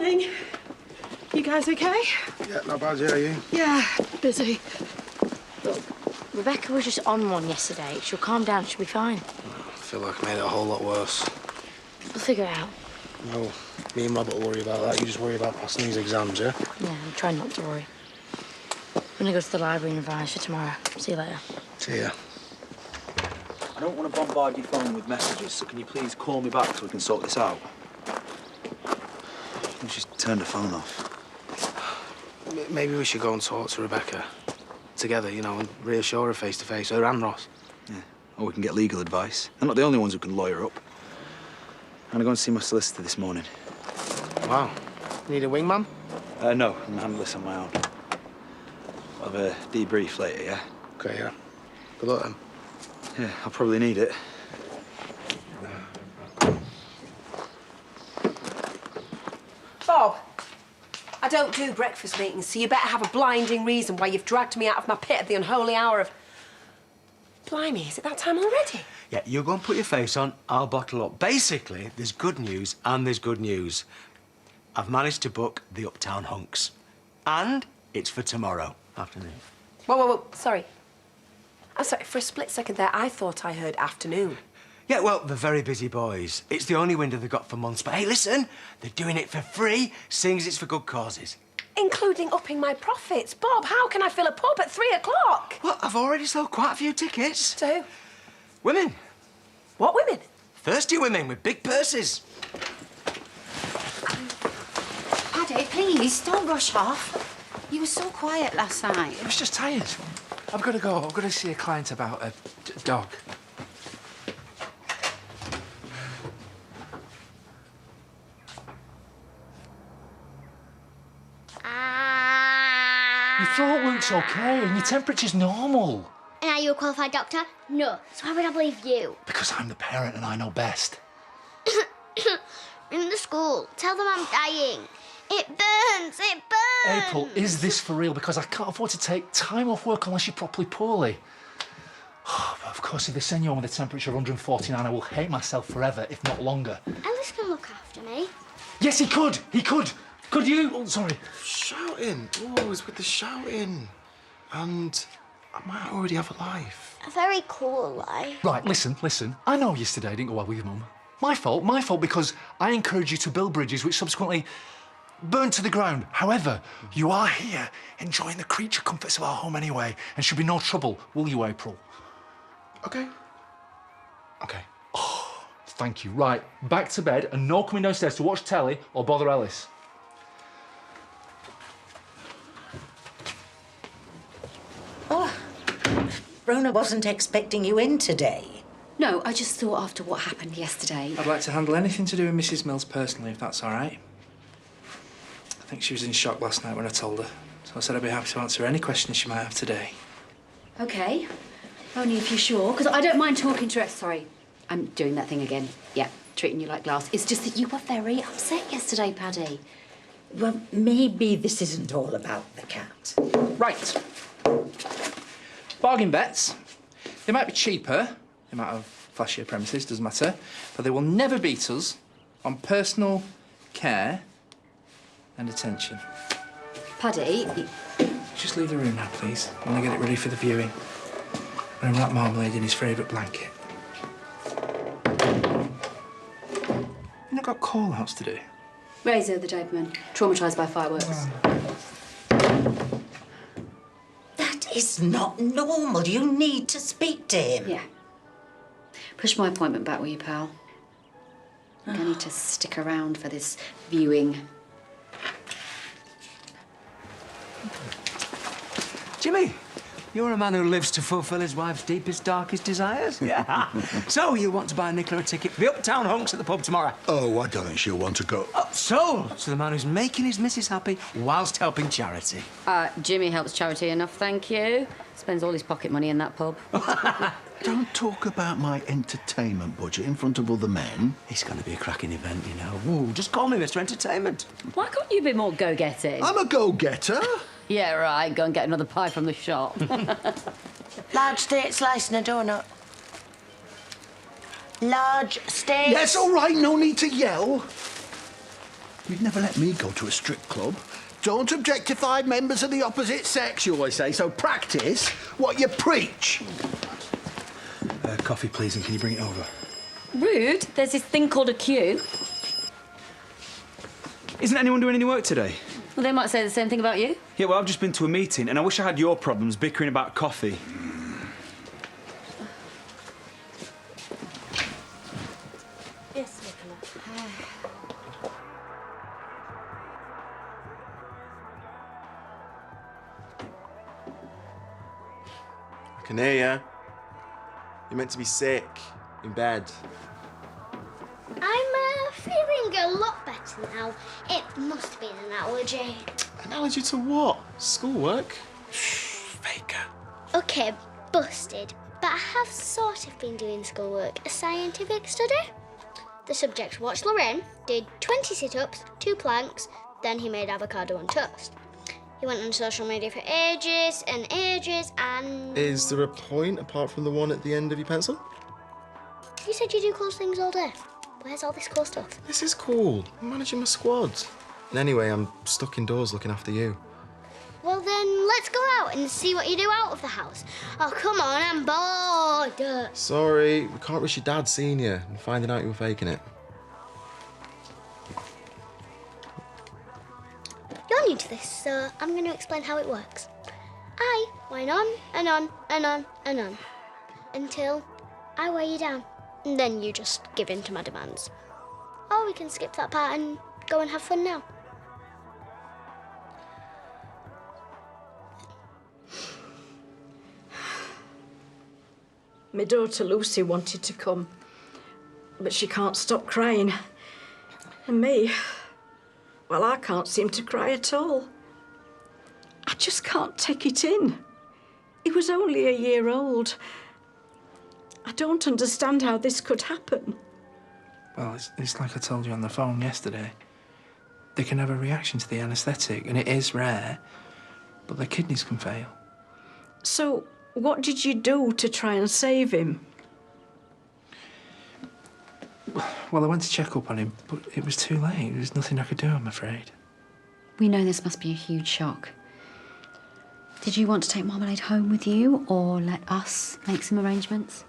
Morning. You guys okay? Yeah, not bad, yeah, you? Yeah, busy. Look, Rebecca was just on one yesterday. She'll calm down, she'll be fine. I feel like I made it a whole lot worse. We'll figure it out. No, me and Robert will worry about that. You just worry about passing these exams, yeah? Yeah, I'm trying not to worry. I'm gonna go to the library and revise for tomorrow. See you later. See ya. I don't want to bombard your phone with messages, so can you please call me back so we can sort this out? You just turned the phone off. Maybe we should go and talk to Rebecca together, you know, and reassure her face to face, her and Ross. Yeah. Or we can get legal advice. They're not the only ones who can lawyer up. I'm gonna go and see my solicitor this morning. Wow. Need a wingman? No, I'm gonna handle this on my own. I'll have a debrief later, yeah? Okay, yeah. Good luck then. Yeah, I'll probably need it. Bob, I don't do breakfast meetings, so you better have a blinding reason why you've dragged me out of my pit at the unholy hour of... Blimey, is it that time already? Yeah, you go and put your face on, I'll bottle up. Basically, there's good news and there's good news. I've managed to book the Uptown Hunks. And it's for tomorrow afternoon. Whoa, sorry. I'm sorry, for a split second there, I thought I heard afternoon. Yeah, well, they're very busy boys. It's the only window they've got for months. But hey, listen, they're doing it for free, seeing as it's for good causes. Including upping my profits. Bob, how can I fill a pub at 3 o'clock? Well, I've already sold quite a few tickets. To who? Women. What women? Thirsty women with big purses. Paddy, please, don't rush off. You were so quiet last night. I was just tired. I've got to go. I've got to see a client about a dog. Your throat works okay and your temperature's normal. And are you a qualified doctor? No. So why would I believe you? Because I'm the parent and I know best. In the school, tell them I'm dying. It burns, it burns! April, is this for real? Because I can't afford to take time off work unless you're properly poorly. But of course, if they send you home with a temperature of 149, I will hate myself forever, if not longer. Alice can look after me. Yes, he could. He could. Could you? Oh, sorry. Shouting. Always with the shouting. And I might already have a life. A very cool life. Right, listen. I know yesterday didn't go well with your mum. My fault, because I encouraged you to build bridges which subsequently burned to the ground. However, you are here enjoying the creature comforts of our home anyway, and should be no trouble, will you, April? Okay. Okay. Oh, thank you. Right, back to bed and no coming downstairs to watch telly or bother Alice. Oh, Rona wasn't expecting you in today. No, I just thought after what happened yesterday... I'd like to handle anything to do with Mrs. Mills personally, if that's all right. I think she was in shock last night when I told her, so I said I'd be happy to answer any questions she might have today. OK. Only if you're sure, because I don't mind talking to her. Sorry, I'm doing that thing again. Yeah, treating you like glass. It's just that you were very upset yesterday, Paddy. Well, maybe this isn't all about the cat. Right. Bargain bets. They might be cheaper, they might have flashier premises, doesn't matter, but they will never beat us on personal care and attention. Paddy... Just leave the room now, please, while I get it ready for the viewing. And wrap marmalade in his favourite blanket. You've not got call-outs to do? Razor, the Doberman, traumatised by fireworks. That is not normal. You need to speak to him. Yeah. Push my appointment back, will you, pal? I need to stick around for this viewing. Jimmy, you're a man who lives to fulfil his wife's deepest, darkest desires. Yeah. So you want to buy Nicola a ticket for the Uptown Hunks at the pub tomorrow? Oh, I don't think she'll want to go. Oh, sold to the man who's making his missus happy whilst helping charity. Jimmy helps charity enough, thank you. Spends all his pocket money in that pub. Don't talk about my entertainment budget in front of other men. It's going to be a cracking event, you know. Ooh, just call me Mr. Entertainment. Why can't you be more go-getting? I'm a go-getter. Yeah, right. Go and get another pie from the shop. Large steak slice and a donut. Large steak. Yes, all right, no need to yell. You'd never let me go to a strip club. Don't objectify members of the opposite sex, you always say, so practice what you preach. Coffee, please, and can you bring it over? Rude. There's this thing called a queue. Isn't anyone doing any work today? Well, they might say the same thing about you. Yeah, well, I've just been to a meeting, and I wish I had your problems bickering about coffee. Yes, Nicola. I can hear you. You're meant to be sick, in bed. I'm feeling a lot better now. It must have been an allergy. An allergy to what? Schoolwork? Faker. Okay, busted. But I have sort of been doing schoolwork, a scientific study. The subject watched Lorraine, did 20 sit-ups, 2 planks, then he made avocado on toast. He went on social media for ages and ages and... Is there a point apart from the one at the end of your pencil? You said you do cool things all day. Where's all this cool stuff? This is cool. I'm managing my squad. And anyway, I'm stuck indoors looking after you. Well then, let's go out and see what you do out of the house. Oh, come on, I'm bored. Sorry, we can't risk your dad seeing you and finding out you were faking it. You're new to this, so I'm going to explain how it works. I whine on and on and on and on until I wear you down. And then you just give in to my demands. Or we can skip that part and go and have fun now. My daughter Lucy wanted to come, but she can't stop crying. And me, well, I can't seem to cry at all. I just can't take it in. He was only a year old. I don't understand how this could happen. Well, it's like I told you on the phone yesterday. They can have a reaction to the anaesthetic, and it is rare, but their kidneys can fail. So, what did you do to try and save him? Well, I went to check up on him, but it was too late. There's nothing I could do, I'm afraid. We know this must be a huge shock. Did you want to take Marmalade home with you or let us make some arrangements?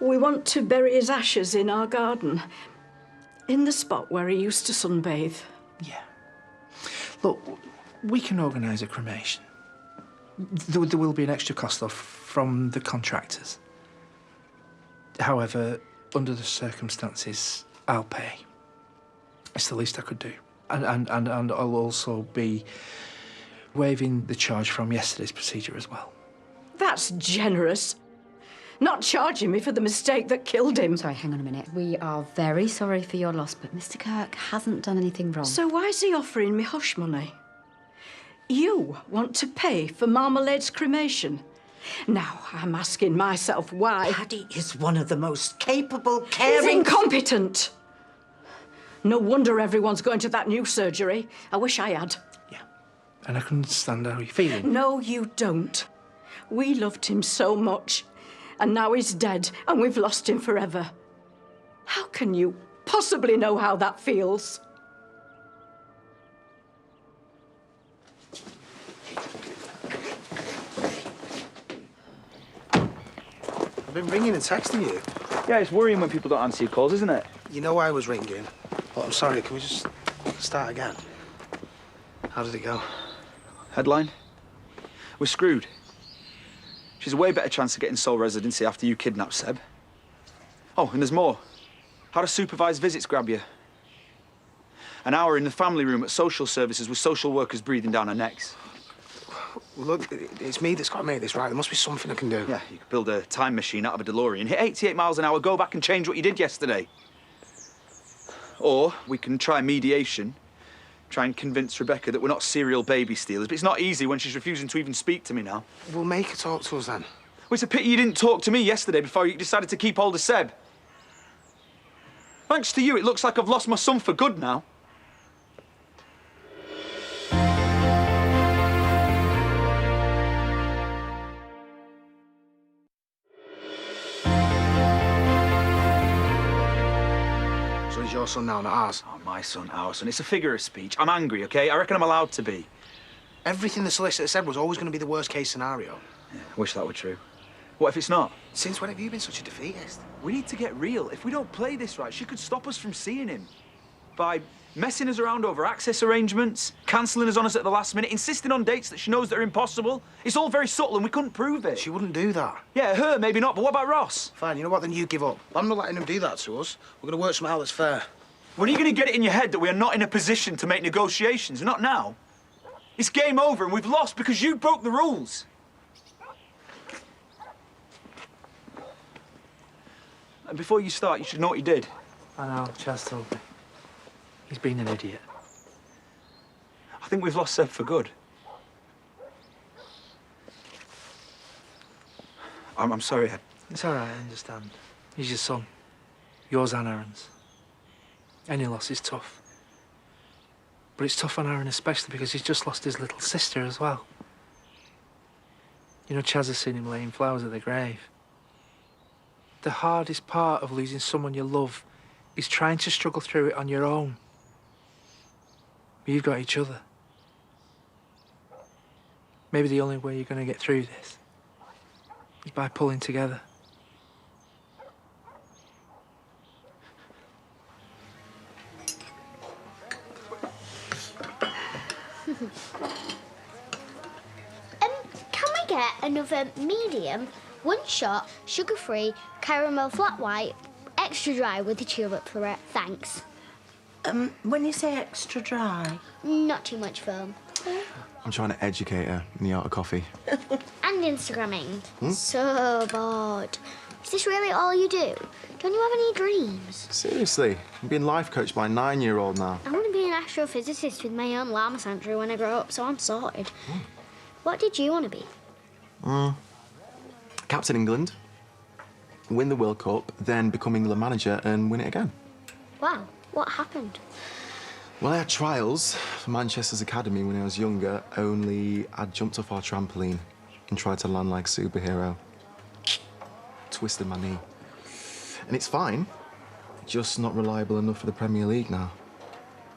We want to bury his ashes in our garden, in the spot where he used to sunbathe. Yeah. Look, we can organise a cremation. There will be an extra cost, though, from the contractors. However, under the circumstances, I'll pay. It's the least I could do. And I'll also be waiving the charge from yesterday's procedure as well. That's generous. Not charging me for the mistake that killed him. Sorry, hang on a minute. We are very sorry for your loss, but Mr. Kirk hasn't done anything wrong. So why's he offering me hush money? You want to pay for Marmalade's cremation? Now, I'm asking myself why. Paddy is one of the most capable, He's caring... incompetent. No wonder everyone's going to that new surgery. I wish I had. Yeah, and I can understand how you're feeling. No, you don't. We loved him so much, and now he's dead, and we've lost him forever. How can you possibly know how that feels? I've been ringing and texting you. Yeah, it's worrying when people don't answer your calls, isn't it? You know I was ringing. But I'm sorry, can we just start again? How did it go? Headline: we're screwed. She's a way better chance of getting sole residency after you kidnapped Seb. Oh, and there's more. How do supervised visits grab you? An hour in the family room at social services with social workers breathing down our necks. Look, it's me that's got to make this right. There must be something I can do. Yeah, you could build a time machine out of a DeLorean, hit 88 miles an hour, go back and change what you did yesterday. Or we can try mediation, try and convince Rebecca that we're not serial baby stealers, but it's not easy when she's refusing to even speak to me now. We'll make her talk to us then. Well, it's a pity you didn't talk to me yesterday before you decided to keep hold of Seb. Thanks to you, it looks like I've lost my son for good now. So is your your son now, not ours. Oh, my son, our son. It's a figure of speech. I'm angry, OK? I reckon I'm allowed to be. Everything the solicitor said was always going to be the worst-case scenario. Yeah, I wish that were true. What if it's not? Since when have you been such a defeatist? We need to get real. If we don't play this right, she could stop us from seeing him. By messing us around over access arrangements, cancelling us on us at the last minute, insisting on dates that she knows that are impossible. It's all very subtle and we couldn't prove it. She wouldn't do that. Yeah, her, maybe not, but what about Ross? Fine, you know what, then you give up. I'm not letting him do that to us. We're going to work something out that's fair. When are you going to get it in your head that we are not in a position to make negotiations? Not now. It's game over and we've lost because you broke the rules. And before you start, you should know what you did. I know, Chaz told me. He's been an idiot. I think we've lost Seb for good. I'm sorry, Ed. It's all right, I understand. He's your son. Yours and Aaron's. Any loss is tough. But it's tough on Aaron especially because he's just lost his little sister as well. You know, Chaz has seen him laying flowers at the grave. The hardest part of losing someone you love is trying to struggle through it on your own. But you've got each other. Maybe the only way you're going to get through this is by pulling together. Can we get another medium, one shot, sugar-free, caramel flat white, extra dry with the tulip floret, thanks. When you say extra dry? Not too much foam. I'm trying to educate her in the art of coffee. And Instagramming. So bored. Is this really all you do? Don't you have any dreams? Seriously, I'm being life coached by a 9-year-old now. I want to be an astrophysicist with my own llama sanctuary when I grow up, so I'm sorted. What did you want to be? Captain England, win the World Cup, then become England manager and win it again. Wow, what happened? Well, I had trials for Manchester's academy when I was younger, only I jumped off our trampoline and tried to land like a superhero. Twisted my knee. And it's fine, just not reliable enough for the Premier League now.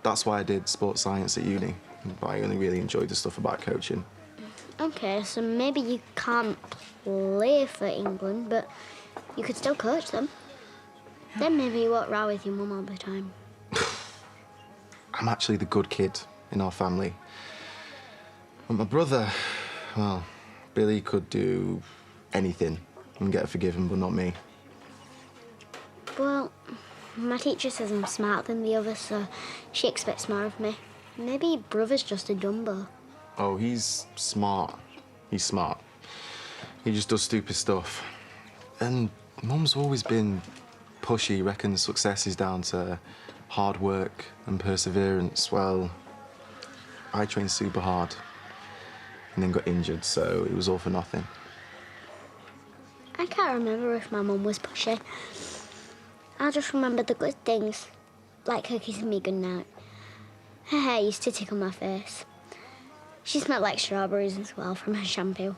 That's why I did sports science at uni, but I only really enjoyed the stuff about coaching. Okay, so maybe you can't play for England, but you could still coach them. Then maybe you won't row with your mum all the time. I'm actually the good kid in our family. But my brother, well, Billy could do anything and get forgiven, but not me. Well, my teacher says I'm smarter than the others, so she expects more of me. Maybe your brother's just a Dumbo. Oh, he's smart. He's smart. He just does stupid stuff. And Mum's always been pushy, reckons success is down to hard work and perseverance. Well, I trained super hard and then got injured, so it was all for nothing. I can't remember if my mum was pushy. I just remember the good things, like her kissing me goodnight. Her hair used to tickle my face. She smelled like strawberries as well from her shampoo.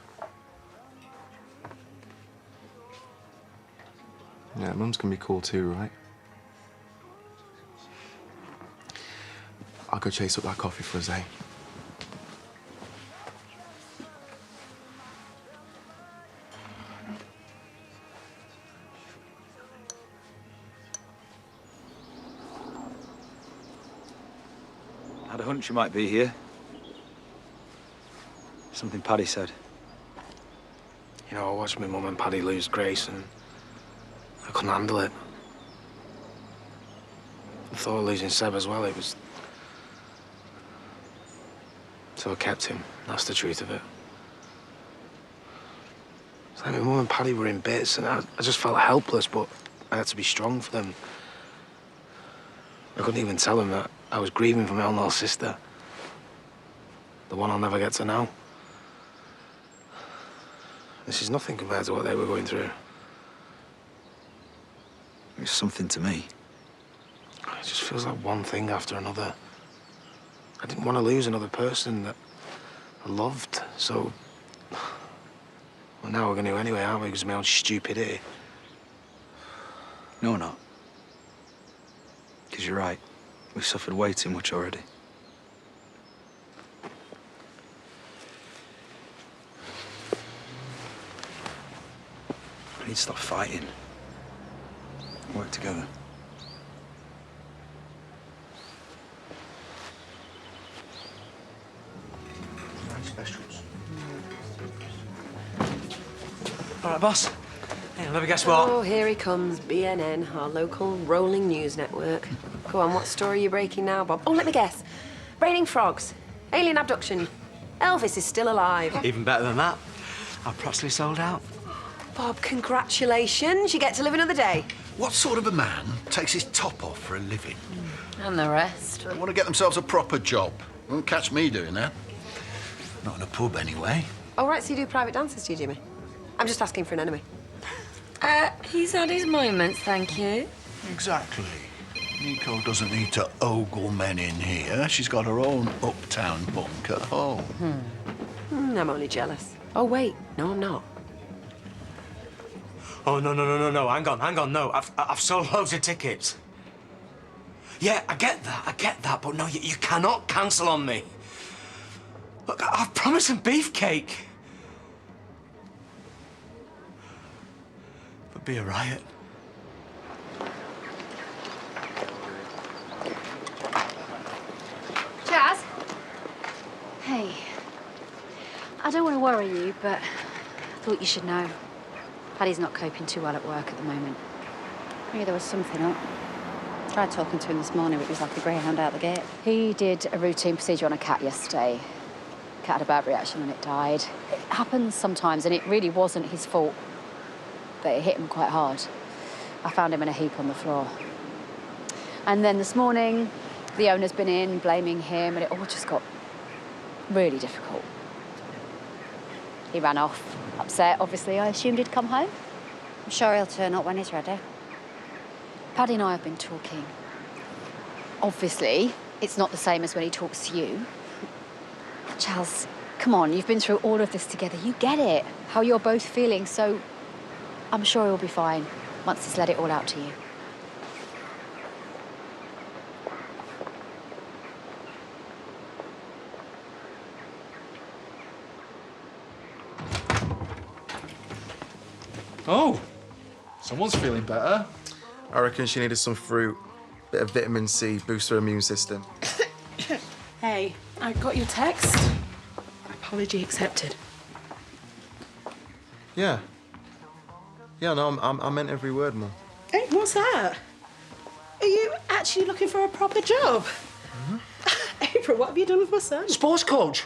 Yeah, Mum's can be cool too, right? I'll go chase up that coffee for us, eh? I had a hunch you might be here. Something Paddy said. You know, I watched my mum and Paddy lose Grace and I couldn't handle it. I thought of losing Seb as well, it was... So I kept him, that's the truth of it. It's like my mum and Paddy were in bits and I just felt helpless, but I had to be strong for them. I couldn't even tell them that I was grieving for my own little sister. The one I'll never get to know. This is nothing compared to what they were going through. It's something to me. It just feels like one thing after another. I didn't want to lose another person that I loved, so... Well, now we're going to anyway, aren't we, because of my own stupidity? No, we're not. Because you're right. We've suffered way too much already. We need to stop fighting. Work together. Specials. All right, boss. Hey, let me guess what? Oh, here he comes, BNN, our local rolling news network. Go on, what story are you breaking now, Bob? Oh, let me guess. Raining frogs, alien abduction, Elvis is still alive. Even better than that. I've practically sold out. Bob, congratulations. You get to live another day. What sort of a man takes his top off for a living? And the rest. They want to get themselves a proper job. Won't catch me doing that. Not in a pub, anyway. Oh, right, so you do private dances, do you, Jimmy? I'm just asking for an enemy. He's had his moments, thank you. Exactly. Nico doesn't need to ogle men in here. She's got her own uptown bunk at home. I'm only jealous. Oh, wait. No, I'm not. Oh, no. Hang on, no. I've sold loads of tickets. Yeah, I get that, but no, you cannot cancel on me. Look, I've promised some beefcake. Would be a riot. Chaz? Hey. I don't want to worry you, but I thought you should know. Paddy's not coping too well at work at the moment. Maybe there was something up. Tried talking to him this morning, but he was like a greyhound out the gate. He did a routine procedure on a cat yesterday. Cat had a bad reaction and it died. It happens sometimes, and it really wasn't his fault. But it hit him quite hard. I found him in a heap on the floor. And then this morning, the owner's been in, blaming him, and it all just got really difficult. He ran off, upset, obviously. I assumed he'd come home. I'm sure he'll turn up when he's ready. Paddy and I have been talking. Obviously, it's not the same as when he talks to you. Charles, come on, you've been through all of this together. You get it, how you're both feeling, so I'm sure he'll be fine once he's let it all out to you. Oh, someone's feeling better. I reckon she needed some fruit, bit of vitamin C, boost her immune system. Hey, I got your text. Apology accepted. Yeah. Yeah, no, I meant every word, Mum. Hey, what's that? Are you actually looking for a proper job? April, what have you done with my son? Sports coach.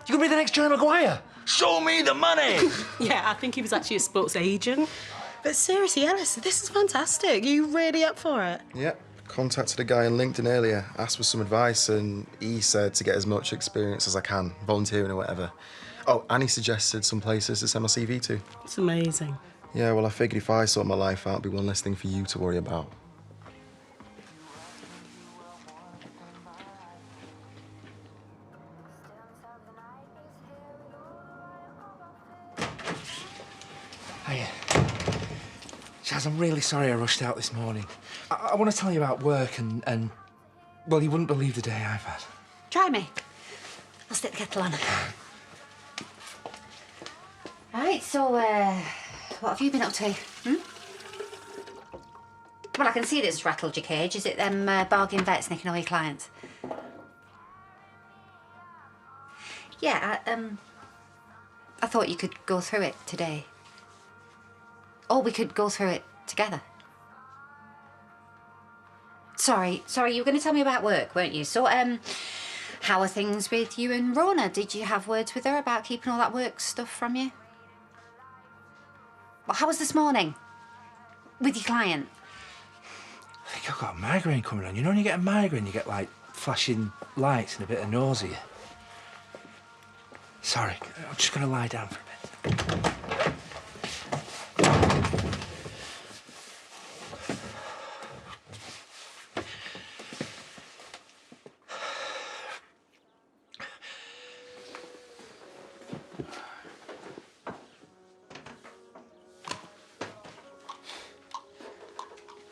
You could be the next Jerry Maguire. Show me the money! Yeah, I think he was actually a sports agent. But seriously, Alice, this is fantastic. Are you really up for it? Yeah. Contacted a guy on LinkedIn earlier, asked for some advice, and he said to get as much experience as I can, volunteering or whatever. Oh, and he suggested some places to send my CV to. It's amazing. Yeah, well, I figured if I sort my life out, it'd be one less thing for you to worry about. Hiya. Chaz, I'm really sorry I rushed out this morning. I want to tell you about work and, well, you wouldn't believe the day I've had. Try me. I'll stick the kettle on. Right, so, what have you been up to? Well, I can see that it's rattled your cage. Is it them bargain vets nicking all your clients? Yeah, I thought you could go through it today. Or we could go through it together. Sorry, you were going to tell me about work, weren't you? So, how are things with you and Rona? Did you have words with her about keeping all that work stuff from you? Well, how was this morning? With your client? I think I've got a migraine coming on. You know when you get a migraine, you get, like, flashing lights and a bit of nausea. Sorry, I'm just going to lie down for a bit.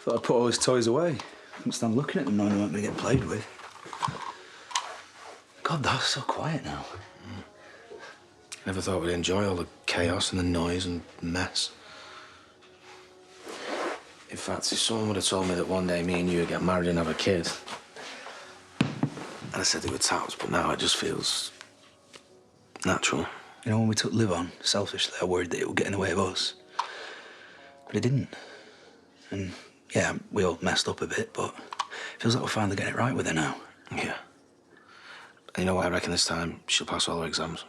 Thought I'd put all his toys away. couldn't stand looking at them knowing they weren't going to get played with. God, they're so quiet now. Never thought we'd enjoy all the chaos and the noise and mess. In fact, if someone would have told me that one day me and you would get married and have a kid, I'd have said they were touts, but now it just feels natural. You know, when we took Liv on, selfishly, I worried that it would get in the way of us. But it didn't. And, yeah, we all messed up a bit, but it feels like we're finally getting it right with her now. Yeah. And you know what? I reckon this time she'll pass all her exams.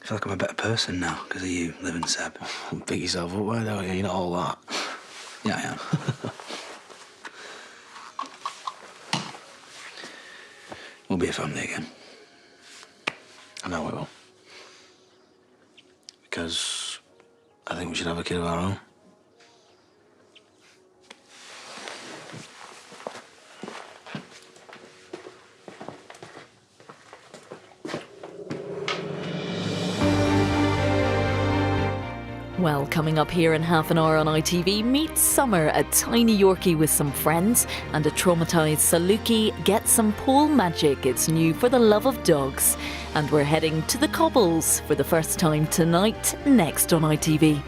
I feel like I'm a better person now because of you, Liv and Seb. Pick yourself up, why don't you? You're not all that. Yeah, I am. We'll be a family again. I know we will. Because I think we should have a kid of our own. Well, coming up here in half an hour on ITV, meet Summer, a tiny Yorkie with some friends, and a traumatised Saluki gets some pole magic. It's new for the love of dogs. And we're heading to the cobbles for the first time tonight, next on ITV.